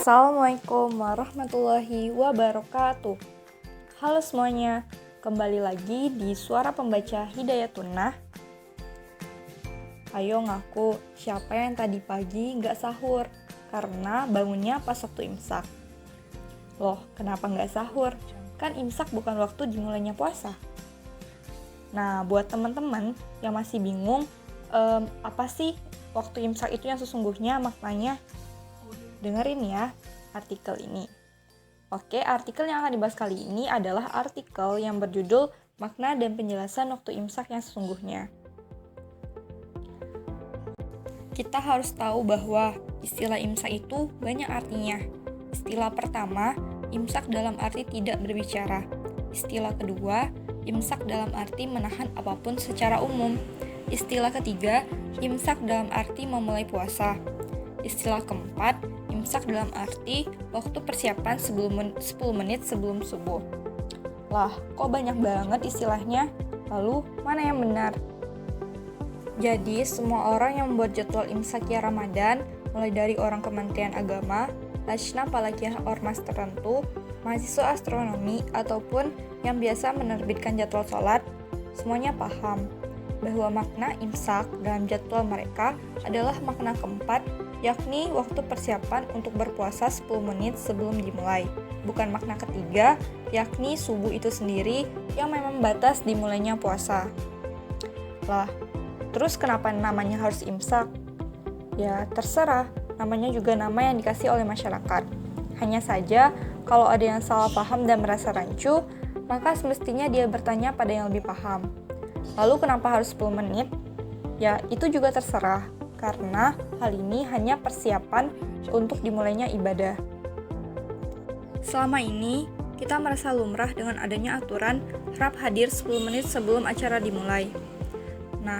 Assalamualaikum warahmatullahi wabarakatuh. Halo semuanya, kembali lagi di Suara Pembaca Hidayatunnah. Ayo ngaku, siapa yang tadi pagi nggak sahur karena bangunnya pas waktu imsak? Loh, kenapa nggak sahur? Kan imsak bukan waktu dimulainya puasa. Nah, buat teman-teman yang masih bingung, apa sih waktu imsak itu yang sesungguhnya maknanya? Dengerin ya artikel ini. Oke, artikel yang akan dibahas kali ini adalah artikel yang berjudul Makna dan Penjelasan Waktu Imsak yang Sesungguhnya. Kita harus tahu bahwa istilah imsak itu banyak artinya. Istilah pertama, imsak dalam arti tidak berbicara. Istilah kedua, imsak dalam arti menahan apapun secara umum. Istilah ketiga, imsak dalam arti memulai puasa. Istilah keempat, imsak dalam arti waktu persiapan 10 menit sebelum subuh. Lah, kok banyak banget istilahnya? Lalu, mana yang benar? Jadi, semua orang yang membuat jadwal imsakiyah Ramadan, mulai dari orang Kementerian Agama, Lajnah Falakiyah Ormas tertentu, mahasiswa astronomi, ataupun yang biasa menerbitkan jadwal sholat, semuanya paham bahwa makna imsak dalam jadwal mereka adalah makna keempat, yakni waktu persiapan untuk berpuasa 10 menit sebelum dimulai. Bukan makna ketiga, yakni subuh itu sendiri yang memang batas dimulainya puasa. Lah, terus kenapa namanya harus imsak? Ya, terserah, namanya juga nama yang dikasih oleh masyarakat. Hanya saja, kalau ada yang salah paham dan merasa rancu, maka semestinya dia bertanya pada yang lebih paham. Lalu kenapa harus 10 menit? Ya, itu juga terserah, karena hal ini hanya persiapan untuk dimulainya ibadah. Selama ini, kita merasa lumrah dengan adanya aturan harap hadir 10 menit sebelum acara dimulai. Nah,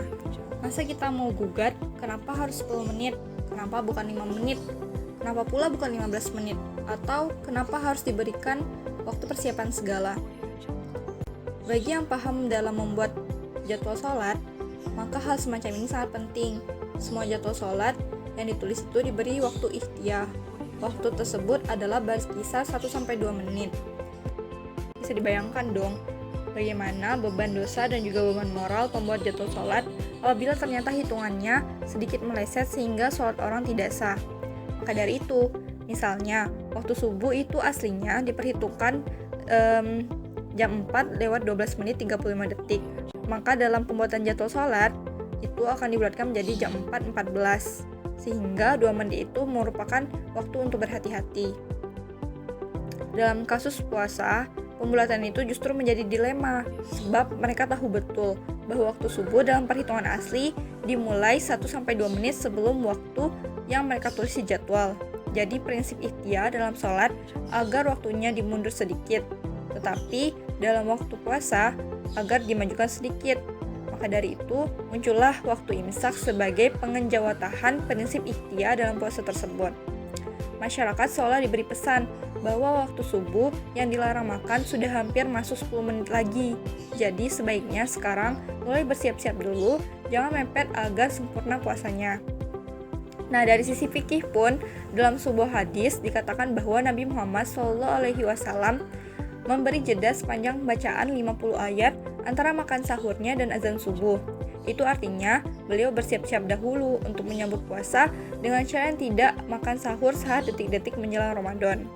masa kita mau gugat, kenapa harus 10 menit? Kenapa bukan 5 menit? Kenapa pula bukan 15 menit? Atau kenapa harus diberikan waktu persiapan segala? Bagi yang paham dalam membuat jadwal sholat, maka hal semacam ini sangat penting. Semua jadwal sholat yang ditulis itu diberi waktu ikhtiyah. Waktu tersebut adalah berkisar 1-2 menit. Bisa dibayangkan dong, bagaimana beban dosa dan juga beban moral pembuat jadwal sholat apabila ternyata hitungannya sedikit meleset sehingga sholat orang tidak sah. Maka dari itu, misalnya, waktu subuh itu aslinya diperhitungkan jam 4 lewat 12 menit 35 detik. Maka dalam pembuatan jadwal sholat, itu akan dibulatkan menjadi jam 4.14, sehingga 2 menit itu merupakan waktu untuk berhati-hati. Dalam kasus puasa, pembulatan itu justru menjadi dilema, sebab mereka tahu betul bahwa waktu subuh dalam perhitungan asli dimulai 1-2 menit sebelum waktu yang mereka tulis di jadwal. Jadi prinsip ikhtiyar dalam sholat agar waktunya dimundur sedikit, tetapi dalam waktu puasa agar dimajukan sedikit. Maka dari itu, muncullah waktu imsak sebagai pengenjawatahan prinsip ikhtiyar dalam puasa tersebut. Masyarakat seolah diberi pesan bahwa waktu subuh yang dilarang makan sudah hampir masuk 10 menit lagi. Jadi sebaiknya sekarang mulai bersiap-siap dulu, jangan mepet agar sempurna puasanya. Nah, dari sisi fikih pun, dalam sebuah hadis dikatakan bahwa Nabi Muhammad SAW memberi jeda sepanjang bacaan 50 ayat antara makan sahurnya dan azan subuh. Itu artinya beliau bersiap-siap dahulu untuk menyambut puasa dengan cara yang tidak makan sahur saat detik-detik menjelang Ramadan.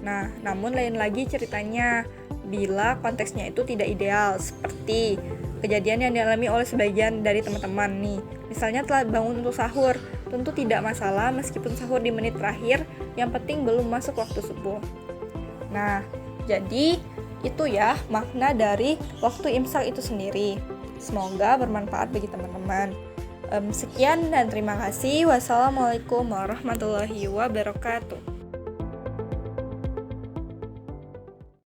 Nah, namun lain lagi ceritanya bila konteksnya itu tidak ideal, seperti kejadian yang dialami oleh sebagian dari teman-teman nih. Misalnya telah bangun untuk sahur, tentu tidak masalah meskipun sahur di menit terakhir, yang penting belum masuk waktu subuh. Nah, jadi itu ya makna dari waktu imsak itu sendiri. Semoga bermanfaat bagi teman-teman. Sekian dan terima kasih. Wassalamualaikum warahmatullahi wabarakatuh.